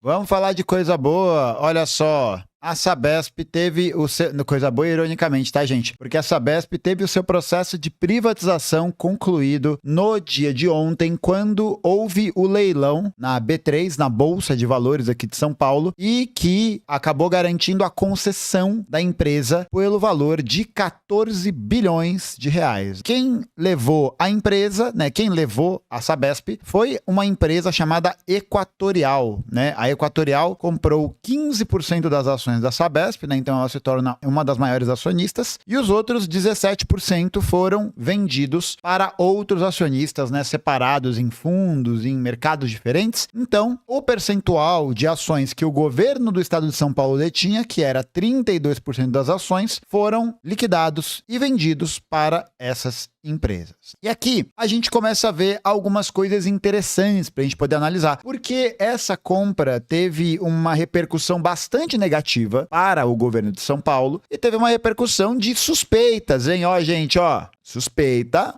Vamos falar de coisa boa. Olha só. A Sabesp teve o seu... Coisa boa, ironicamente, tá, gente? Porque a Sabesp teve o seu processo de privatização concluído no dia de ontem, quando houve o leilão na B3, na Bolsa de Valores aqui de São Paulo, e que acabou garantindo a concessão da empresa pelo valor de 14 bilhões de reais. Quem levou a empresa, né? Quem levou a Sabesp foi uma empresa chamada Equatorial, né? A Equatorial comprou 15% das ações da Sabesp, né? Então ela se torna uma das maiores acionistas, e os outros 17% foram vendidos para outros acionistas, né? Separados em fundos, em mercados diferentes. Então, o percentual de ações que o governo do estado de São Paulo detinha, que era 32% das ações, foram liquidados e vendidos para essas empresas. E aqui a gente começa a ver algumas coisas interessantes para a gente poder analisar, porque essa compra teve uma repercussão bastante negativa para o governo de São Paulo e teve uma repercussão de suspeitas, hein? Ó, gente, ó, suspeita,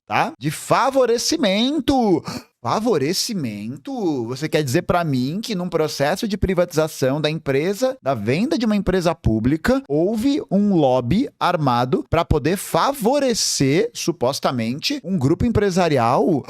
tá? De favorecimento. Favorecimento? Você quer dizer para mim que num processo de privatização da empresa, da venda de uma empresa pública, houve um lobby armado para poder favorecer, supostamente, um grupo empresarial?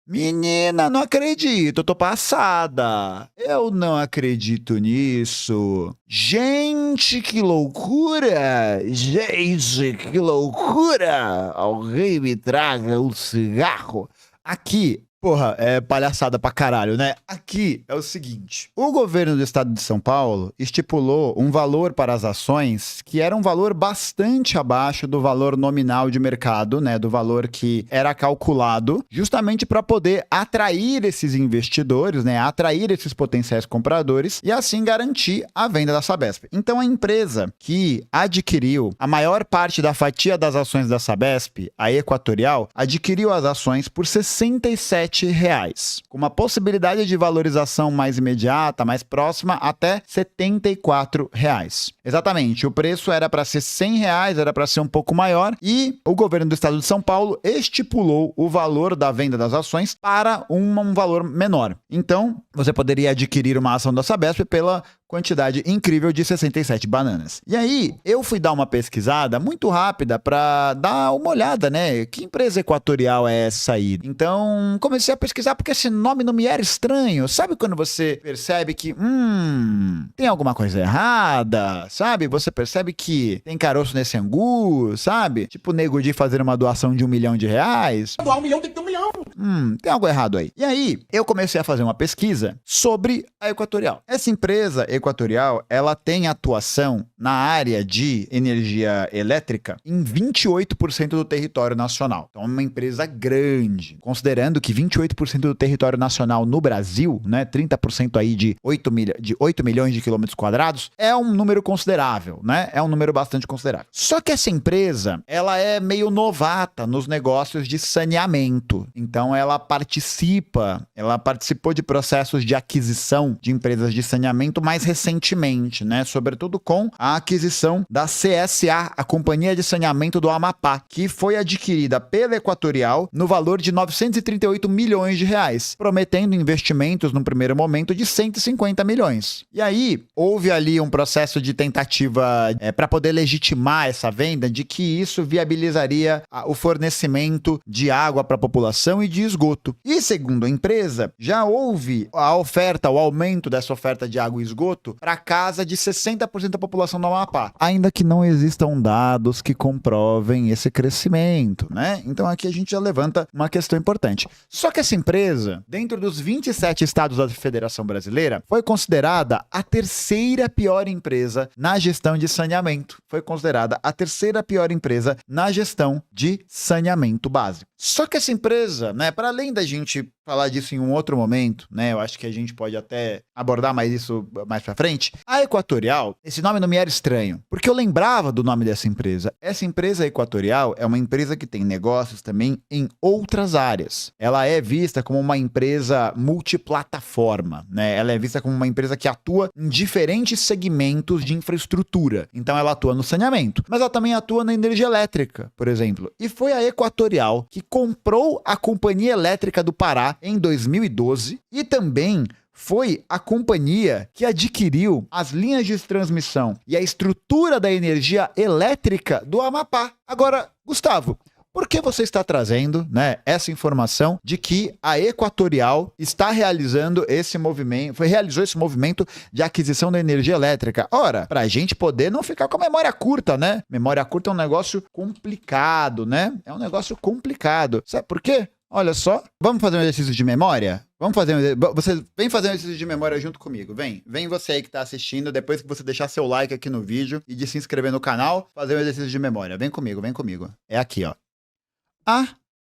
Menina, não acredito, eu tô passada. Eu não acredito nisso. Gente, que loucura! Gente, que loucura! Alguém me traga um cigarro. Aqui, porra, é palhaçada pra caralho, né? Aqui é o seguinte: o governo do estado de São Paulo estipulou um valor para as ações que era um valor bastante abaixo do valor nominal de mercado, né? Do valor que era calculado, justamente para poder atrair esses investidores, né? Atrair esses potenciais compradores e assim garantir a venda da Sabesp. Então a empresa que adquiriu a maior parte da fatia das ações da Sabesp, a Equatorial, adquiriu as ações por R$ 67, com uma possibilidade de valorização mais imediata, mais próxima, até R$ 74. Exatamente, o preço era para ser R$ 100, era para ser um pouco maior, e o governo do estado de São Paulo estipulou o valor da venda das ações para um valor menor. Então, você poderia adquirir uma ação da Sabesp pela quantidade incrível de 67 bananas. E aí, eu fui dar uma pesquisada muito rápida para dar uma olhada, né? Que empresa Equatorial é essa aí? Então, comecei a pesquisar porque esse nome não me era estranho. Sabe quando você percebe que, tem alguma coisa errada, sabe? Você percebe que tem caroço nesse angu, sabe? Tipo o Nego Di fazer uma doação de R$ 1 milhão. Doar 1 milhão tem que ter 1 milhão. Tem algo errado aí. E aí, eu comecei a fazer uma pesquisa sobre a Equatorial. Essa empresa Equatorial, ela tem atuação na área de energia elétrica em 28% do território nacional. Então, é uma empresa grande. Considerando que 28% do território nacional no Brasil, né, 30% aí de 8 milhões de quilômetros quadrados, é um número considerável, né? É um número bastante considerável. Só que essa empresa, ela é meio novata nos negócios de saneamento. Então, ela participou de processos de aquisição de empresas de saneamento mais recentemente, né? Sobretudo com a aquisição da CSA, a Companhia de Saneamento do Amapá, que foi adquirida pela Equatorial no valor de 938 milhões de reais, prometendo investimentos no primeiro momento de 150 milhões. E aí, houve ali um processo de tentativa para poder legitimar essa venda, de que isso viabilizaria o fornecimento de água para a população e de esgoto. E segundo a empresa, já houve a oferta, o aumento dessa oferta de água e esgoto para casa de 60% da população do Amapá, ainda que não existam dados que comprovem esse crescimento, né? Então aqui a gente já levanta uma questão importante. Só que essa empresa, dentro dos 27 estados da Federação Brasileira, foi considerada a terceira pior empresa na gestão de saneamento. Foi considerada a terceira pior empresa na gestão de saneamento básico. Só que essa empresa, né, para além da gente falar disso em um outro momento, né, eu acho que a gente pode até abordar mais isso mais pra frente, a Equatorial, esse nome não me era estranho, porque eu lembrava do nome dessa empresa. Essa empresa Equatorial é uma empresa que tem negócios também em outras áreas. Ela é vista como uma empresa multiplataforma, né, ela é vista como uma empresa que atua em diferentes segmentos de infraestrutura. Então ela atua no saneamento, mas ela também atua na energia elétrica, por exemplo. E foi a Equatorial que comprou a Companhia Elétrica do Pará Amapá em 2012 e também foi a companhia que adquiriu as linhas de transmissão e a estrutura da energia elétrica do Amapá. Agora, Gustavo, por que você está trazendo, né, essa informação de que a Equatorial está realizando esse movimento, realizou esse movimento de aquisição da energia elétrica? Ora, para a gente poder não ficar com a memória curta, né? Memória curta é um negócio complicado, né? É um negócio complicado. Sabe por quê? Olha só, vamos fazer um exercício de memória? Você vem fazer um exercício de memória junto comigo, vem você aí que tá assistindo, depois que você deixar seu like aqui no vídeo e de se inscrever no canal, fazer um exercício de memória. Vem comigo. É aqui, ó.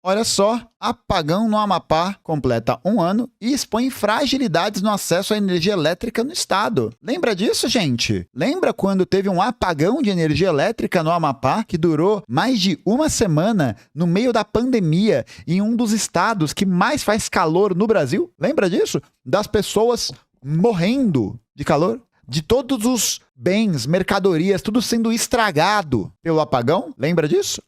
Olha só, apagão no Amapá completa 1 ano e expõe fragilidades no acesso à energia elétrica no estado. Lembra disso, gente? Lembra quando teve um apagão de energia elétrica no Amapá que durou mais de 1 semana no meio da pandemia em um dos estados que mais faz calor no Brasil? Lembra disso? Das pessoas morrendo de calor? De todos os bens, mercadorias, tudo sendo estragado pelo apagão? Lembra disso?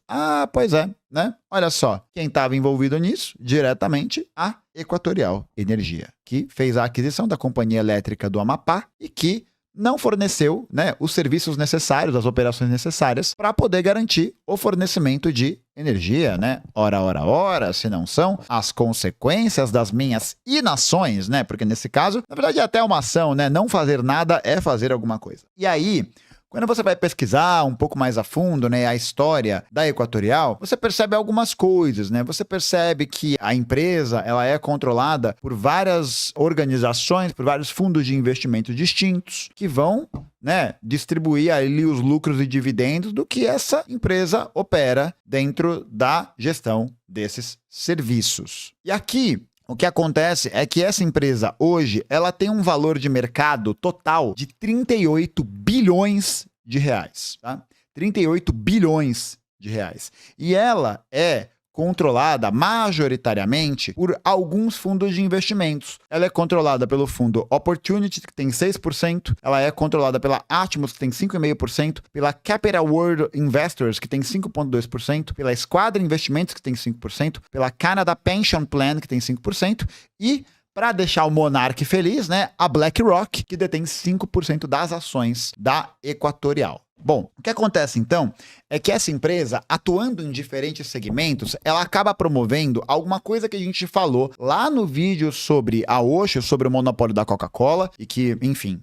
Pois é, né? Olha só, quem estava envolvido nisso, diretamente, a Equatorial Energia, que fez a aquisição da companhia elétrica do Amapá e que não forneceu, né, os serviços necessários, as operações necessárias para poder garantir o fornecimento de energia, né? Ora, se não são as consequências das minhas inações, né? Porque nesse caso, na verdade é até uma ação, né? Não fazer nada é fazer alguma coisa. E aí, quando você vai pesquisar um pouco mais a fundo, né, a história da Equatorial, você percebe algumas coisas, né? Você percebe que a empresa, ela é controlada por várias organizações, por vários fundos de investimento distintos, que vão, né, distribuir ali os lucros e dividendos do que essa empresa opera dentro da gestão desses serviços. E aqui, o que acontece é que essa empresa hoje, ela tem um valor de mercado total de 38 bilhões de reais, tá? 38 bilhões de reais. E ela é controlada majoritariamente por alguns fundos de investimentos. Ela é controlada pelo fundo Opportunity, que tem 6%, ela é controlada pela Atmos, que tem 5,5%, pela Capital World Investors, que tem 5,2%, pela Esquadra Investimentos, que tem 5%, pela Canada Pension Plan, que tem 5%, e, para deixar o Monark feliz, né, a BlackRock, que detém 5% das ações da Equatorial. Bom, o que acontece então é que essa empresa, atuando em diferentes segmentos, ela acaba promovendo alguma coisa que a gente falou lá no vídeo sobre a Osho, sobre o monopólio da Coca-Cola, e que, enfim,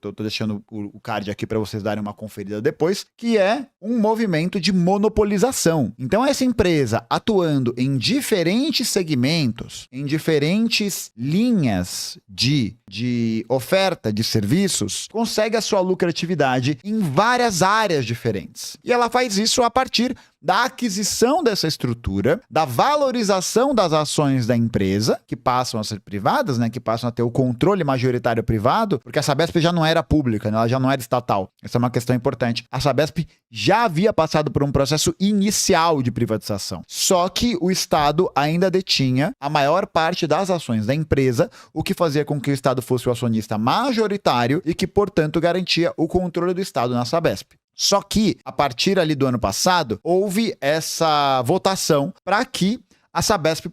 tô deixando o card aqui para vocês darem uma conferida depois, que é um movimento de monopolização. Então, essa empresa atuando em diferentes segmentos, em diferentes linhas de oferta de serviços, consegue a sua lucratividade em várias áreas diferentes. E ela faz isso a partir da aquisição dessa estrutura, da valorização das ações da empresa, que passam a ser privadas, né, que passam a ter o controle majoritário privado, porque a Sabesp já não era pública, né, ela já não era estatal. Essa é uma questão importante. A Sabesp já havia passado por um processo inicial de privatização. Só que o Estado ainda detinha a maior parte das ações da empresa, o que fazia com que o Estado fosse o acionista majoritário e que, portanto, garantia o controle do Estado na Sabesp. Só que, a partir ali do ano passado, houve essa votação para que a Sabesp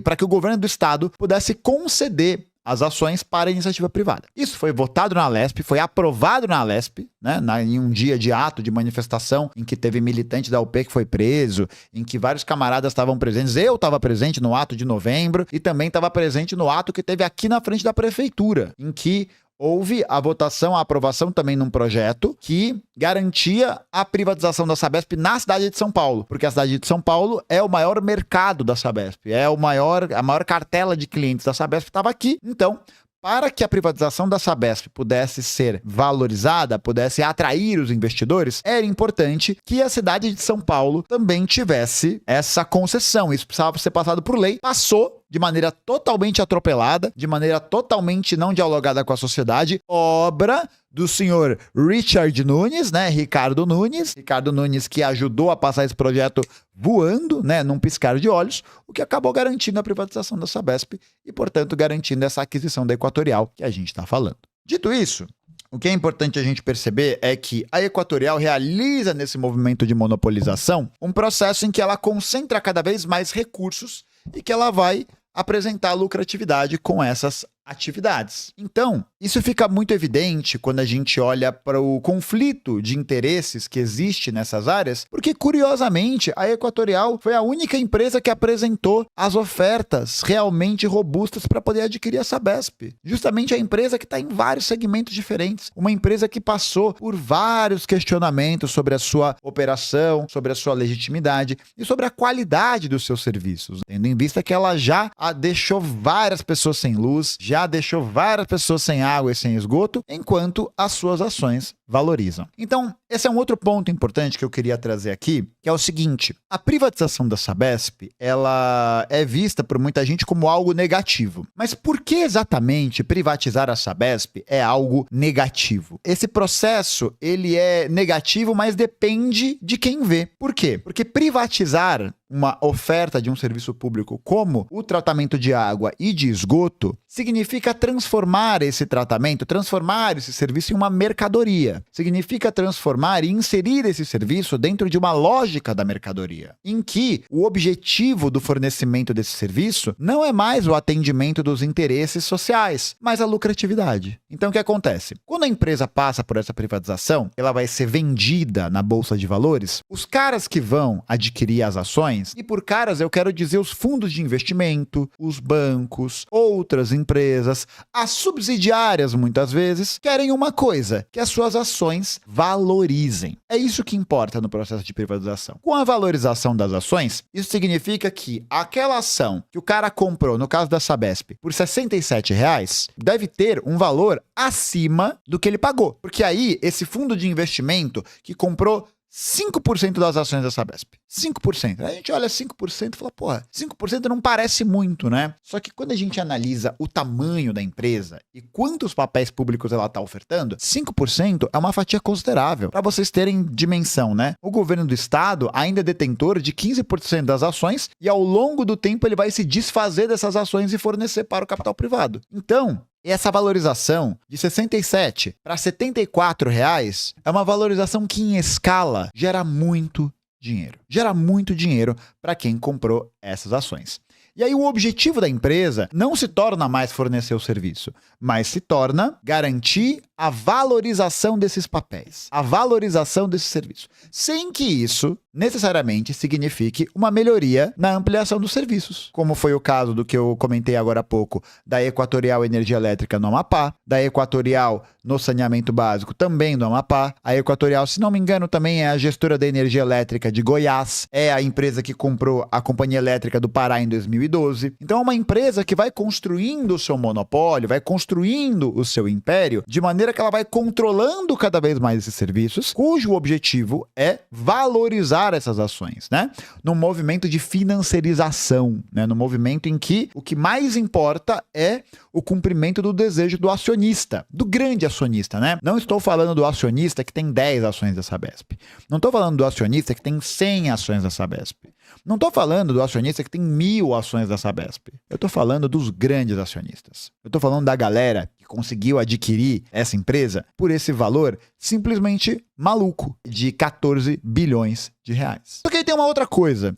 para que o governo do estado pudesse conceder as ações para a iniciativa privada. Isso foi votado na Alesp, foi aprovado na Alesp, né, em um dia de ato, de manifestação, em que teve militante da UP que foi preso, em que vários camaradas estavam presentes. Eu estava presente no ato de novembro e também estava presente no ato que teve aqui na frente da prefeitura, em que houve a votação, a aprovação também num projeto que garantia a privatização da Sabesp na cidade de São Paulo, porque a cidade de São Paulo é o maior mercado da Sabesp, é a maior cartela de clientes da Sabesp estava aqui. Então, para que a privatização da Sabesp pudesse ser valorizada, pudesse atrair os investidores, era importante que a cidade de São Paulo também tivesse essa concessão. Isso precisava ser passado por lei. Passou de maneira totalmente atropelada, de maneira totalmente não dialogada com a sociedade, obra do senhor Richard Nunes, né, Ricardo Nunes que ajudou a passar esse projeto voando, né, num piscar de olhos, o que acabou garantindo a privatização da Sabesp e, portanto, garantindo essa aquisição da Equatorial que a gente está falando. Dito isso, o que é importante a gente perceber é que a Equatorial realiza nesse movimento de monopolização um processo em que ela concentra cada vez mais recursos e que ela vai apresentar lucratividade com essas atividades. Então, isso fica muito evidente quando a gente olha para o conflito de interesses que existe nessas áreas, porque, curiosamente, a Equatorial foi a única empresa que apresentou as ofertas realmente robustas para poder adquirir a Sabesp. Justamente a empresa que está em vários segmentos diferentes. Uma empresa que passou por vários questionamentos sobre a sua operação, sobre a sua legitimidade e sobre a qualidade dos seus serviços, tendo em vista que ela já deixou várias pessoas sem luz, já deixou várias pessoas sem água e sem esgoto, enquanto as suas ações valorizam. Então, esse é um outro ponto importante que eu queria trazer aqui, que é o seguinte: a privatização da Sabesp, ela é vista por muita gente como algo negativo. Mas por que exatamente privatizar a Sabesp é algo negativo? Esse processo, ele é negativo, mas depende de quem vê. Por quê? Porque privatizar uma oferta de um serviço público como o tratamento de água e de esgoto significa transformar esse tratamento, transformar esse serviço em uma mercadoria. Significa transformar e inserir esse serviço dentro de uma lógica da mercadoria, em que o objetivo do fornecimento desse serviço não é mais o atendimento dos interesses sociais, mas a lucratividade. Então, o que acontece? Quando a empresa passa por essa privatização, ela vai ser vendida na Bolsa de Valores, os caras que vão adquirir as ações, e por caras eu quero dizer os fundos de investimento, os bancos, outras empresas, as subsidiárias muitas vezes, querem uma coisa, que as suas ações valorizem. É isso que importa no processo de privatização. Com a valorização das ações, isso significa que aquela ação que o cara comprou, no caso da Sabesp, por R$ 67,00, deve ter um valor acima do que ele pagou. Porque aí, esse fundo de investimento que comprou 5% das ações da Sabesp. 5%. A gente olha 5% e fala, porra, 5% não parece muito, né? Só que quando a gente analisa o tamanho da empresa e quantos papéis públicos ela está ofertando, 5% é uma fatia considerável. Para vocês terem dimensão, né? O governo do estado ainda é detentor de 15% das ações e ao longo do tempo ele vai se desfazer dessas ações e fornecer para o capital privado. Então, essa valorização de 67 para 74 reais é uma valorização que em escala gera muito dinheiro. Gera muito dinheiro para quem comprou essas ações. E aí o objetivo da empresa não se torna mais fornecer o serviço, mas se torna garantir a valorização desses papéis, a valorização desse serviço, sem que isso necessariamente signifique uma melhoria na ampliação dos serviços, como foi o caso do que eu comentei agora há pouco, da Equatorial Energia Elétrica no Amapá, da Equatorial no saneamento básico também no Amapá. A Equatorial, se não me engano, também é a gestora da energia elétrica de Goiás, é a empresa que comprou a Companhia Elétrica do Pará em 2012. Então é uma empresa que vai construindo o seu monopólio, vai construindo o seu império, de maneira que ela vai controlando cada vez mais esses serviços, cujo objetivo é valorizar essas ações, né? Num movimento de financiarização, né? No movimento em que o que mais importa é o cumprimento do desejo do acionista, do grande acionista, né? Não estou falando do acionista que tem 10 ações da Sabesp. Não estou falando do acionista que tem 100 ações da Sabesp. Não estou falando do acionista que tem 1000 ações da Sabesp. Eu estou falando dos grandes acionistas. Eu estou falando da galera que conseguiu adquirir essa empresa por esse valor simplesmente maluco de 14 bilhões de reais. Só que aí tem uma outra coisa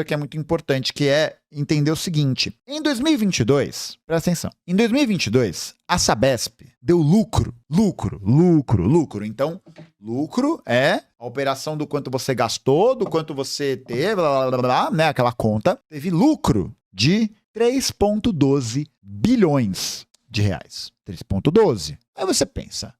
que é muito importante, que é entender o seguinte. Em 2022, presta atenção, em 2022, a Sabesp deu lucro. Então, lucro é a operação do quanto você gastou, do quanto você teve, blá, blá, blá, né? Aquela conta. Teve lucro de 3,12 bilhões de reais. 3,12. Aí você pensa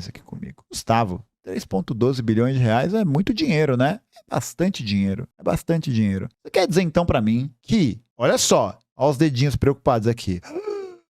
aqui comigo, Gustavo, 3,12 bilhões de reais é muito dinheiro, né? É bastante dinheiro. Você quer dizer então pra mim que, olha só, olha os dedinhos preocupados aqui.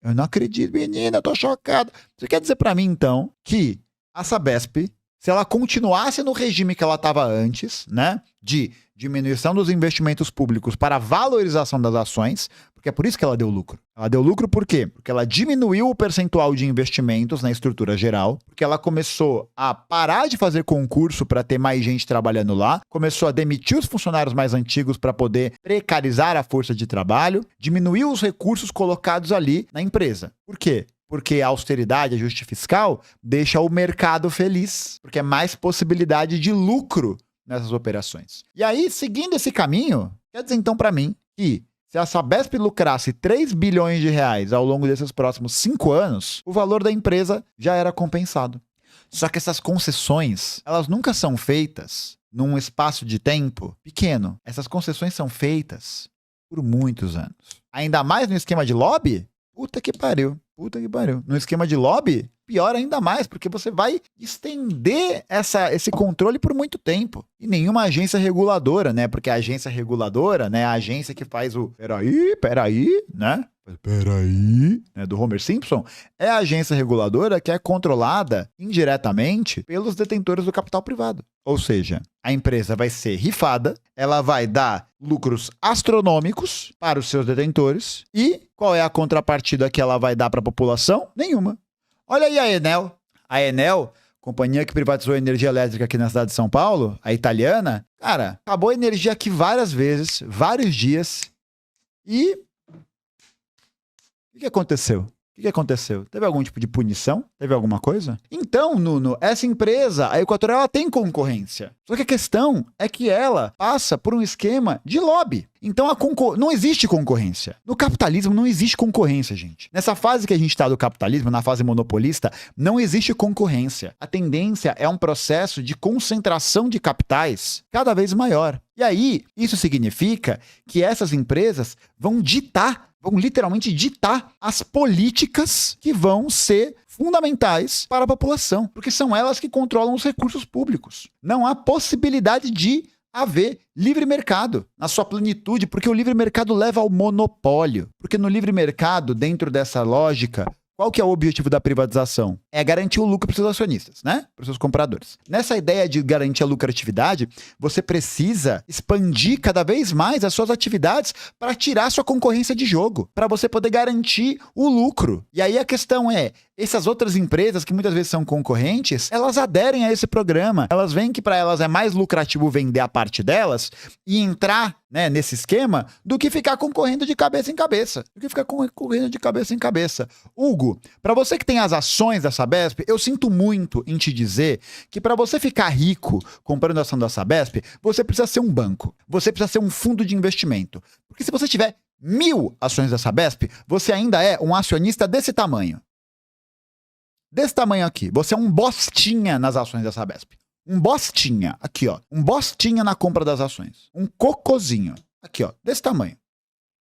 Eu não acredito, menina, eu tô chocado. Você quer dizer pra mim então que a Sabesp, se ela continuasse no regime que ela estava antes, né, de diminuição dos investimentos públicos para a valorização das ações, porque é por isso que ela deu lucro. Ela deu lucro por quê? Porque ela diminuiu o percentual de investimentos na estrutura geral, porque ela começou a parar de fazer concurso para ter mais gente trabalhando lá, começou a demitir os funcionários mais antigos para poder precarizar a força de trabalho, diminuiu os recursos colocados ali na empresa. Por quê? Porque a austeridade, ajuste fiscal, deixa o mercado feliz, porque é mais possibilidade de lucro nessas operações. E aí, seguindo esse caminho, quer dizer então para mim que Se a Sabesp lucrasse 3 bilhões de reais ao longo desses próximos 5 anos, o valor da empresa já era compensado. Só que essas concessões, elas nunca são feitas num espaço de tempo pequeno. Essas concessões são feitas por muitos anos. Ainda mais no esquema de lobby? Puta que pariu. No esquema de lobby, pior ainda mais, porque você vai estender esse controle por muito tempo. E nenhuma agência reguladora, né? Porque a agência reguladora, né? A agência que faz o peraí, né? Do Homer Simpson, é a agência reguladora que é controlada indiretamente pelos detentores do capital privado. Ou seja, a empresa vai ser rifada, ela vai dar lucros astronômicos para os seus detentores e qual é a contrapartida que ela vai dar para a população? Nenhuma. Olha aí a Enel. A Enel, companhia que privatizou a energia elétrica aqui na cidade de São Paulo, a italiana, cara, acabou a energia aqui várias vezes, vários dias e o que aconteceu? Teve algum tipo de punição? Teve alguma coisa? Então, Nuno, essa empresa, a Equatorial, ela tem concorrência. Só que a questão é que ela passa por um esquema de lobby. Então, não existe concorrência. No capitalismo não existe concorrência, gente. Nessa fase que a gente está do capitalismo, na fase monopolista, não existe concorrência. A tendência é um processo de concentração de capitais cada vez maior. E aí, isso significa que essas empresas vão literalmente ditar as políticas que vão ser fundamentais para a população, porque são elas que controlam os recursos públicos. Não há possibilidade de haver livre mercado na sua plenitude, porque o livre mercado leva ao monopólio. Porque no livre mercado, dentro dessa lógica, qual que é o objetivo da privatização? É garantir o lucro para os seus acionistas, né? Para os seus compradores. Nessa ideia de garantir a lucratividade, você precisa expandir cada vez mais as suas atividades para tirar sua concorrência de jogo, para você poder garantir o lucro. E aí a questão é, essas outras empresas que muitas vezes são concorrentes, elas aderem a esse programa. Elas veem que para elas é mais lucrativo vender a parte delas e entrar, né, nesse esquema do que ficar concorrendo de cabeça em cabeça. Hugo, para você que tem as ações da Sabesp, eu sinto muito em te dizer que para você ficar rico comprando ação da Sabesp, você precisa ser um banco. Você precisa ser um fundo de investimento. Porque se você tiver 1.000 ações da Sabesp, você ainda é um acionista desse tamanho. Desse tamanho aqui. Você é um bostinha nas ações da Sabesp. Um bostinha. Aqui, ó. Um bostinha na compra das ações. Um cocozinho. Aqui, ó. Desse tamanho.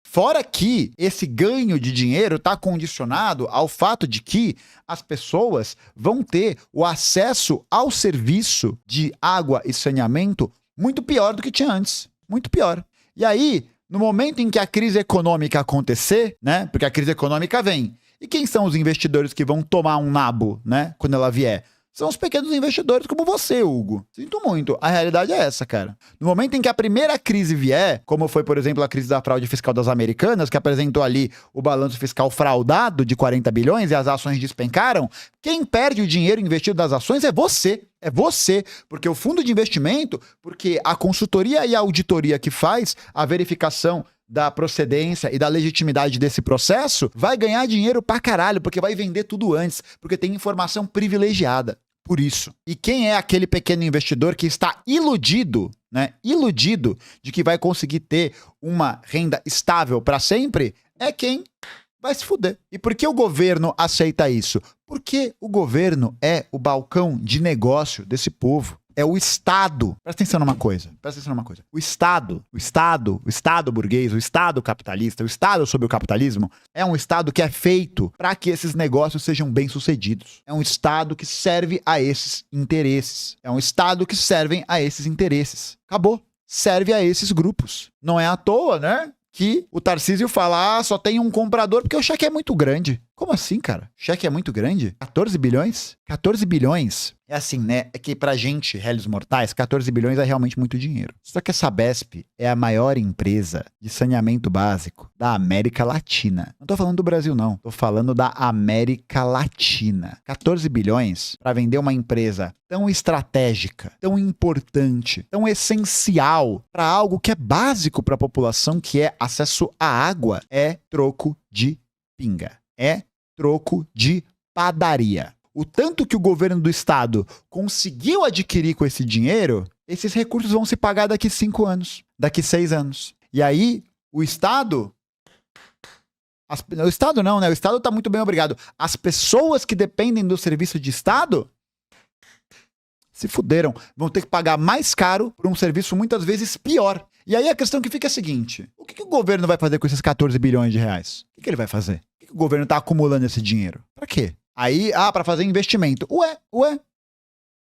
Fora que esse ganho de dinheiro está condicionado ao fato de que as pessoas vão ter o acesso ao serviço de água e saneamento muito pior do que tinha antes. Muito pior. E aí, no momento em que a crise econômica acontecer, né? Porque a crise econômica vem. E quem são os investidores que vão tomar um nabo, né? Quando ela vier? São os pequenos investidores como você, Hugo. Sinto muito. A realidade é essa, cara. No momento em que a primeira crise vier, como foi, por exemplo, a crise da fraude fiscal das Americanas, que apresentou ali o balanço fiscal fraudado de 40 bilhões e as ações despencaram, quem perde o dinheiro investido das ações é você. É você, porque o fundo de investimento, porque a consultoria e a auditoria que faz a verificação da procedência e da legitimidade desse processo, vai ganhar dinheiro pra caralho, porque vai vender tudo antes, porque tem informação privilegiada. Por isso. E quem é aquele pequeno investidor que está iludido, né? Iludido de que vai conseguir ter uma renda estável para sempre, é quem vai se fuder. E por que o governo aceita isso? Porque o governo é o balcão de negócio desse povo. É o Estado. Presta atenção numa coisa. O Estado burguês, o Estado capitalista, o Estado sob o capitalismo, é um Estado que é feito para que esses negócios sejam bem-sucedidos. É um Estado que serve a esses interesses. Acabou. Serve a esses grupos. Não é à toa, né? Que o Tarcísio fala, só tem um comprador porque o cheque é muito grande. Como assim, cara? O cheque é muito grande? 14 bilhões? 14 bilhões. É assim, né? É que pra gente, réis mortais, 14 bilhões é realmente muito dinheiro. Só que a Sabesp é a maior empresa de saneamento básico da América Latina. Não tô falando do Brasil, não. Tô falando da América Latina. 14 bilhões pra vender uma empresa tão estratégica, tão importante, tão essencial pra algo que é básico pra população, que é acesso à água, é troco de pinga. É troco de padaria. O tanto que o governo do estado conseguiu adquirir com esse dinheiro, esses recursos vão se pagar daqui 5 anos, daqui 6 anos. E aí, O Estado... O Estado não, né? O Estado tá muito bem, obrigado. As pessoas que dependem do serviço de Estado se fuderam. Vão ter que pagar mais caro por um serviço muitas vezes pior. E aí a questão que fica é a seguinte. O que o governo vai fazer com esses 14 bilhões de reais? O que ele vai fazer? Por que o governo tá acumulando esse dinheiro? Pra quê? Aí, pra fazer investimento. Ué.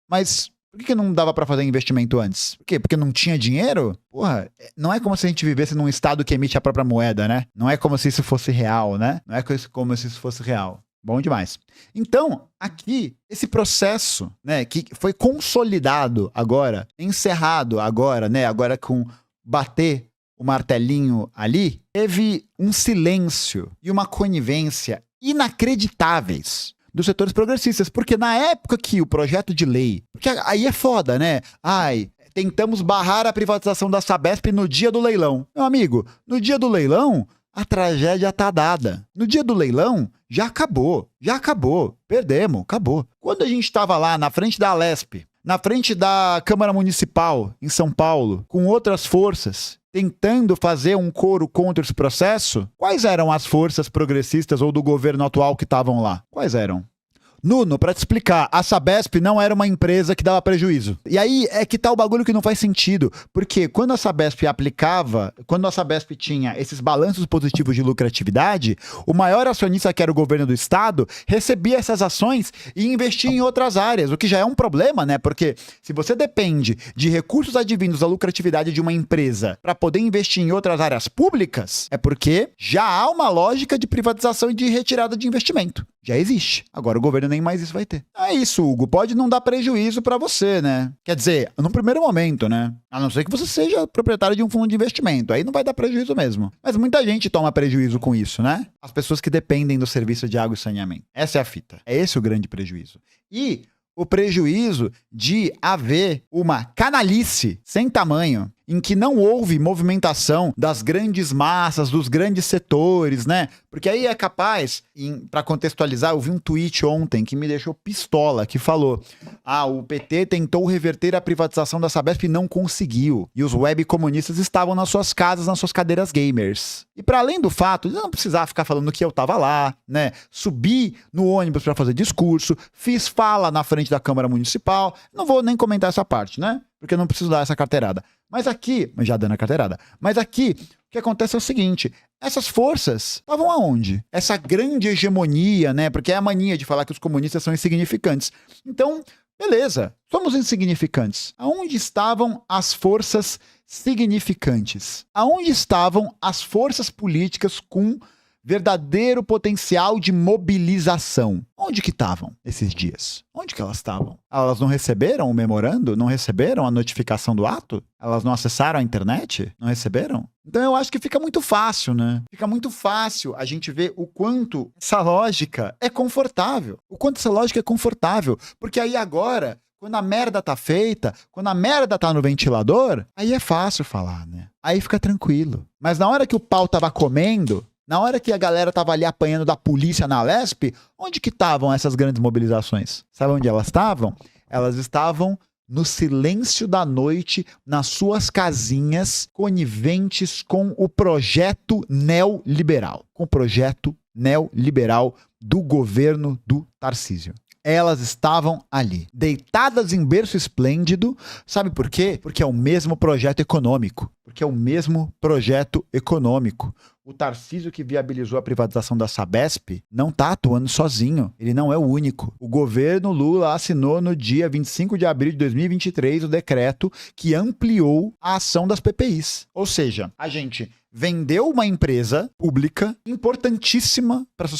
Mas por que não dava pra fazer investimento antes? Por quê? Porque não tinha dinheiro? Porra, não é como se a gente vivesse num estado que emite a própria moeda, né? Não é como se isso fosse real, né? Não é como se isso fosse real. Bom demais. Então, aqui, esse processo, né, que foi consolidado agora, encerrado agora, né, agora com bater o martelinho ali, teve um silêncio e uma conivência inacreditáveis dos setores progressistas, porque na época que o projeto de lei, porque aí é foda, né? Tentamos barrar a privatização da Sabesp no dia do leilão. Meu amigo, no dia do leilão, a tragédia tá dada. No dia do leilão, já acabou, perdemos, acabou. Quando a gente estava lá na frente da Alesp, na frente da Câmara Municipal em São Paulo, com outras forças, tentando fazer um coro contra esse processo, quais eram as forças progressistas ou do governo atual que estavam lá? Quais eram? Nuno, pra te explicar, a Sabesp não era uma empresa que dava prejuízo. E aí é que tá o bagulho que não faz sentido. Porque quando a Sabesp tinha esses balanços positivos de lucratividade, o maior acionista, que era o governo do estado, recebia essas ações e investia em outras áreas, o que já é um problema, né? Porque se você depende de recursos advindos da lucratividade de uma empresa para poder investir em outras áreas públicas, é porque já há uma lógica de privatização e de retirada de investimento. Já existe. Agora o governo nem mais isso vai ter. É isso, Hugo. Pode não dar prejuízo pra você, né? Quer dizer, num primeiro momento, né? A não ser que você seja proprietário de um fundo de investimento. Aí não vai dar prejuízo mesmo. Mas muita gente toma prejuízo com isso, né? As pessoas que dependem do serviço de água e saneamento. Essa é a fita. É esse o grande prejuízo. E o prejuízo de haver uma canalice sem tamanho, em que não houve movimentação das grandes massas, dos grandes setores, né? Porque aí é capaz, para contextualizar, eu vi um tweet ontem que me deixou pistola, que falou: o PT tentou reverter a privatização da Sabesp e não conseguiu. E os web comunistas estavam nas suas casas, nas suas cadeiras gamers. E para além do fato de não precisar ficar falando que eu tava lá, né? Subi no ônibus para fazer discurso, fiz fala na frente da Câmara Municipal, não vou nem comentar essa parte, né? Porque eu não preciso dar essa carteirada. Mas aqui, já dando a carteirada, mas aqui o que acontece é o seguinte: essas forças estavam aonde? Essa grande hegemonia, né? Porque é a mania de falar que os comunistas são insignificantes. Então, beleza, somos insignificantes. Aonde estavam as forças significantes? Aonde estavam as forças políticas com verdadeiro potencial de mobilização? Onde que estavam esses dias? Onde que elas estavam? Elas não receberam o memorando? Não receberam a notificação do ato? Elas não acessaram a internet? Não receberam? Então eu acho que fica muito fácil, né? Fica muito fácil a gente ver o quanto essa lógica é confortável. O quanto essa lógica é confortável. Porque aí agora, quando a merda tá feita, quando a merda tá no ventilador, aí é fácil falar, né? Aí fica tranquilo. Mas na hora que o pau tava comendo, na hora que a galera tava ali apanhando da polícia na Alesp, onde que estavam essas grandes mobilizações? Sabe onde elas estavam? Elas estavam no silêncio da noite, nas suas casinhas, coniventes com o projeto neoliberal. Com o projeto neoliberal do governo do Tarcísio. Elas estavam ali, deitadas em berço esplêndido. Sabe por quê? Porque é o mesmo projeto econômico. O Tarcísio, que viabilizou a privatização da Sabesp, não está atuando sozinho. Ele não é o único. O governo Lula assinou no dia 25 de abril de 2023 o decreto que ampliou a ação das PPIs. Ou seja, a gente vendeu uma empresa pública importantíssima para a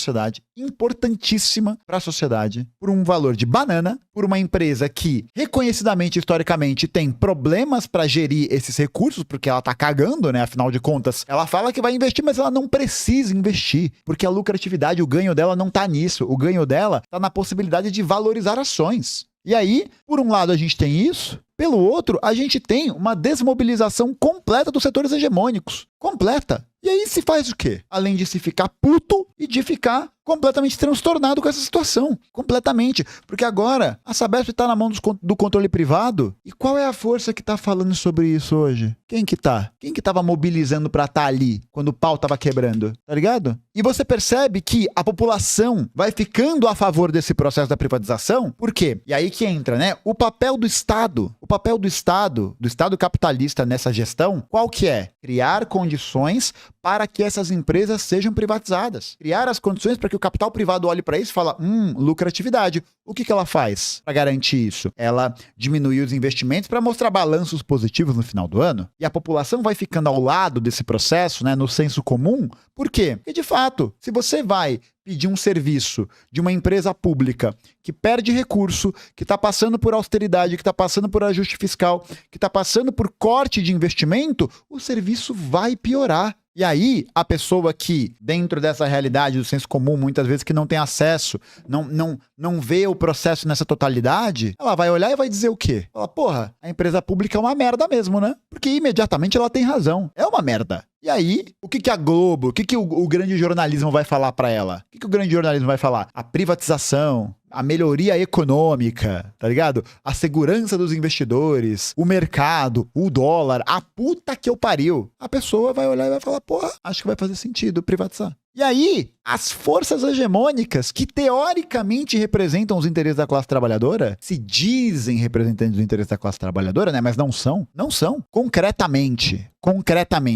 sociedade, por um valor de banana, por uma empresa que, reconhecidamente, historicamente, tem problemas para gerir esses recursos, porque ela tá cagando, né? Afinal de contas, ela fala que vai investir, mas ela não precisa investir, porque a lucratividade, o ganho dela não tá nisso. O ganho dela tá na possibilidade de valorizar ações. E aí, por um lado, a gente tem isso. Pelo outro, a gente tem uma desmobilização completa dos setores hegemônicos. Completa. E aí se faz o quê? Além de se ficar puto e de ficar completamente transtornado com essa situação. Completamente. Porque agora a Sabesp está na mão do controle privado. E qual é a força que está falando sobre isso hoje? Quem que tá? Quem que tava mobilizando pra estar ali quando o pau tava quebrando? Tá ligado? E você percebe que a população vai ficando a favor desse processo da privatização. Por quê? E aí que entra, né? O papel do Estado. O papel do Estado capitalista nessa gestão, qual que é? Criar condições para que essas empresas sejam privatizadas. Criar as condições para que o capital privado olhe para isso e fala, lucratividade. O que ela faz para garantir isso? Ela diminui os investimentos para mostrar balanços positivos no final do ano. E a população vai ficando ao lado desse processo, né, no senso comum. Por quê? Porque, de fato, se você vai pedir um serviço de uma empresa pública que perde recurso, que está passando por austeridade, que está passando por ajuste fiscal, que está passando por corte de investimento, o serviço vai piorar. E aí, a pessoa dentro dessa realidade do senso comum, muitas vezes que não tem acesso, não vê o processo nessa totalidade, ela vai olhar e vai dizer o quê? Fala, porra, a empresa pública é uma merda mesmo, né? Porque imediatamente ela tem razão. É uma merda. E aí, o que a Globo, o que o grande jornalismo vai falar pra ela? O que o grande jornalismo vai falar? A privatização, a melhoria econômica, tá ligado? A segurança dos investidores, o mercado, o dólar, a puta que eu pariu. A pessoa vai olhar e vai falar, porra, acho que vai fazer sentido privatizar. E aí, as forças hegemônicas, que teoricamente representam os interesses da classe trabalhadora, se dizem representantes dos interesses da classe trabalhadora, né? Mas não são. Não são. Concretamente.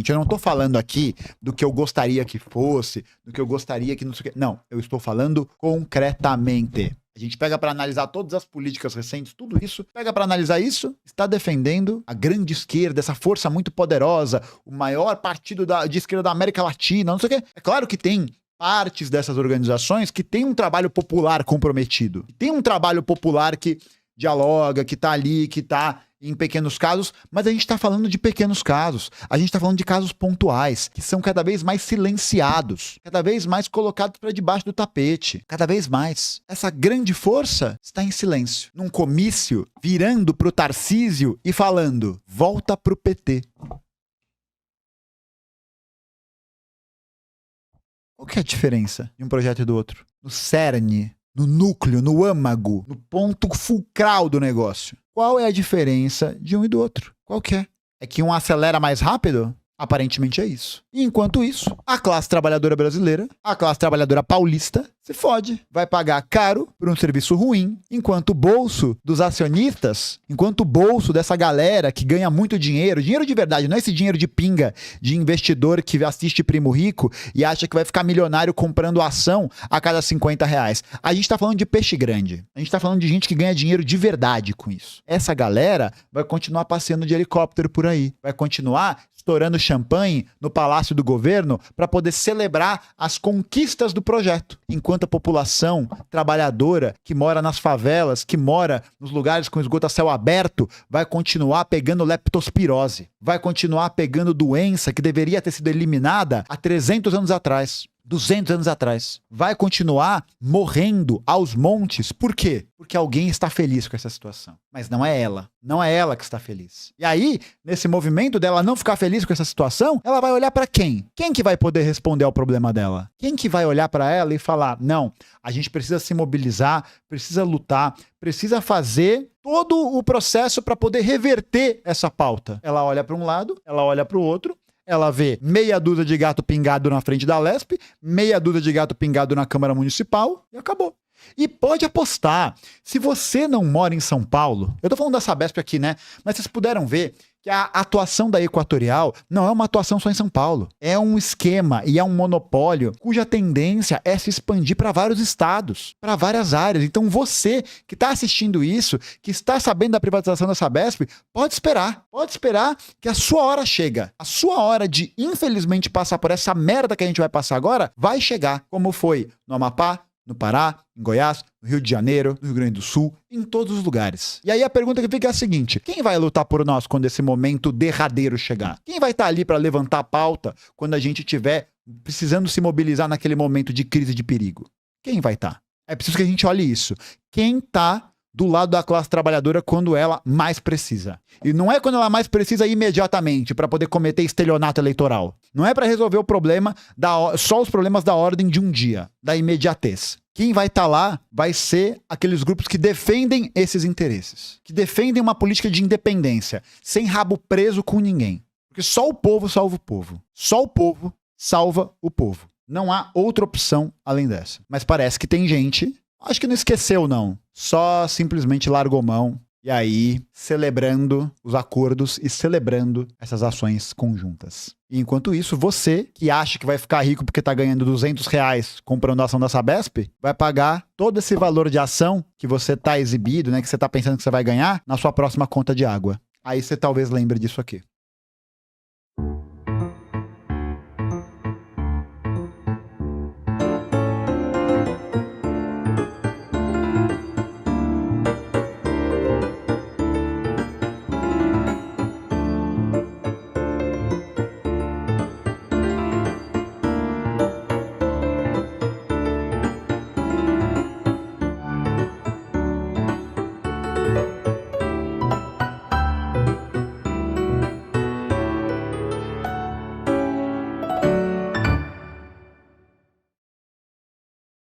Eu não tô falando aqui do que eu gostaria que fosse, do que eu gostaria que não sei o que. Não, eu estou falando concretamente. A gente pega para analisar todas as políticas recentes, tudo isso, pega para analisar isso, está defendendo a grande esquerda, essa força muito poderosa, o maior partido de esquerda da América Latina, não sei o quê. É claro que tem partes dessas organizações que tem um trabalho popular comprometido. Tem um trabalho popular que dialoga, que tá ali, que tá em pequenos casos, mas a gente tá falando de pequenos casos. A gente tá falando de casos pontuais, que são cada vez mais silenciados, cada vez mais colocados para debaixo do tapete. Cada vez mais. Essa grande força está em silêncio. Num comício, virando pro Tarcísio e falando, volta pro PT. Qual que é a diferença de um projeto e do outro? No cerne, no núcleo, no âmago, no ponto fulcral do negócio. Qual é a diferença de um e do outro? Qual que é? É que um acelera mais rápido? Aparentemente é isso. E enquanto isso, a classe trabalhadora brasileira, a classe trabalhadora paulista, se fode. Vai pagar caro por um serviço ruim, enquanto o bolso dos acionistas, enquanto o bolso dessa galera que ganha muito dinheiro de verdade, não é esse dinheiro de pinga de investidor que assiste Primo Rico e acha que vai ficar milionário comprando ação a cada R$50. A gente tá falando de peixe grande. A gente tá falando de gente que ganha dinheiro de verdade com isso. Essa galera vai continuar passeando de helicóptero por aí. Vai continuar estourando champanhe no Palácio do Governo para poder celebrar as conquistas do projeto. Enquanto a população trabalhadora que mora nas favelas, que mora nos lugares com esgoto a céu aberto, vai continuar pegando leptospirose, vai continuar pegando doença que deveria ter sido eliminada há 300 anos atrás. 200 anos atrás. Vai continuar morrendo aos montes. Por quê? Porque alguém está feliz com essa situação. Mas não é ela. Não é ela que está feliz. E aí, nesse movimento dela não ficar feliz com essa situação, ela vai olhar para quem? Quem que vai poder responder ao problema dela? Quem que vai olhar para ela e falar, não, a gente precisa se mobilizar, precisa lutar, precisa fazer todo o processo para poder reverter essa pauta. Ela olha para um lado, ela olha para o outro, ela vê meia dúzia de gato pingado na frente da Lesp, meia dúzia de gato pingado na Câmara Municipal e acabou. E pode apostar, se você não mora em São Paulo, eu tô falando da Sabesp aqui, né? Mas vocês puderam ver que a atuação da Equatorial não é uma atuação só em São Paulo. É um esquema e é um monopólio cuja tendência é se expandir para vários estados, para várias áreas. Então você que está assistindo isso, que está sabendo da privatização da Sabesp, pode esperar que a sua hora chega. A sua hora de, infelizmente, passar por essa merda que a gente vai passar agora, vai chegar, como foi no Amapá, no Pará, em Goiás, no Rio de Janeiro, no Rio Grande do Sul, em todos os lugares. E aí a pergunta que fica é a seguinte: quem vai lutar por nós quando esse momento derradeiro chegar? Quem vai estar ali para levantar a pauta quando a gente estiver precisando se mobilizar naquele momento de crise de perigo? Quem vai estar? É preciso que a gente olhe isso. Quem está do lado da classe trabalhadora quando ela mais precisa. E não é quando ela mais precisa imediatamente para poder cometer estelionato eleitoral. Não é para resolver o problema, só os problemas da ordem de um dia, da imediatez. Quem vai estar lá vai ser aqueles grupos que defendem esses interesses, que defendem uma política de independência, sem rabo preso com ninguém. Porque só o povo salva o povo. Só o povo salva o povo. Não há outra opção além dessa. Mas parece que tem gente, acho que não esqueceu não, só simplesmente largou mão e aí celebrando os acordos e celebrando essas ações conjuntas. E enquanto isso, você que acha que vai ficar rico porque tá ganhando R$200 comprando a ação da Sabesp, vai pagar todo esse valor de ação que você tá exibido, né, que você tá pensando que você vai ganhar na sua próxima conta de água. Aí você talvez lembre disso aqui.